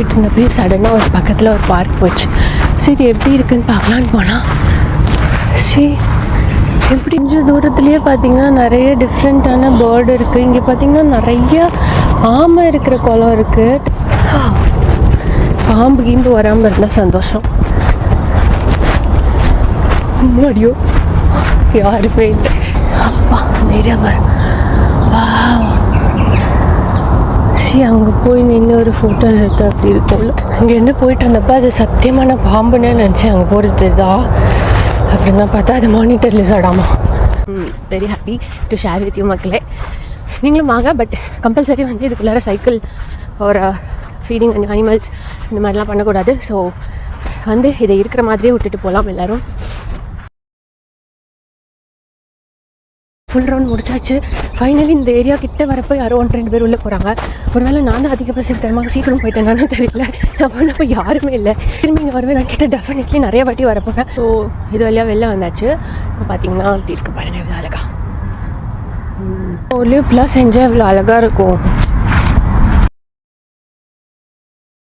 போயிட்டு இருந்தப்போ சடனாக ஒரு பக்கத்தில் ஒரு பார்க் போச்சு. சரி எப்படி இருக்குன்னு பார்க்கலான்னு போனால் சரி எப்படி கொஞ்சம் தூரத்துலேயே பார்த்திங்கன்னா நிறைய டிஃப்ரெண்ட்டான பேர்டு இருக்குது. இங்கே பார்த்திங்கன்னா நிறைய ஆமை இருக்கிற குளம் இருக்குது. பாம்பு கீம்பு வராமல் இருந்தால் சந்தோஷம். முன்னாடியோ யாருமே இல்லை. அப்பா நிறைய வரும். வா சரி அங்கே போய் நின்று ஒரு ஃபோட்டோஸ் எடுத்து அப்படி இருக்கும்ல. அங்கேருந்து போயிட்டு இருந்தப்போ அது சத்தியமான பாம்புன்னே நினச்சேன். அங்கே போகிறது தான் அப்படின்னு தான் பார்த்தா அது மானிட்டர் லிசார்டாமா. Very happy to share with you மக்களே. நீங்களும் வாங்க. பட் கம்பல்சரி வந்து இதுக்குள்ளார சைக்கிள் ஒரு ஃபீடிங் அனிமல்ஸ் இந்த மாதிரிலாம் பண்ணக்கூடாது. ஸோ வந்து இதை இருக்கிற மாதிரியே விட்டுட்டு போகலாம் எல்லோரும். ஃபுல் ரவுண்ட் முடிச்சாச்சு. ஃபைனலி இந்த ஏரியா கிட்ட வரப்போ யாரோ 1-2 பேர் உள்ளே போகிறாங்க. ஒருவேளை நான் தான் அதிக பிரசித்தமாக சீக்கிரம் போயிட்டேன்னு தெரியல. நான் போனப்போ யாருமே இல்லை. திரும்பி இங்கே வருவேன் நான் கேட்டால் டெஃபினெட்லி நிறைய வாட்டி வரப்போங்க. ஸோ இது வழியாக வெளில வந்தாச்சு. இப்போ பார்த்தீங்கன்னா அப்படி இருக்கு பாருங்கள், இவ்வளோ அழகா. லிவ் ப்ளஸ் என்ஜாய் இவ்வளோ அழகாக இருக்கும்.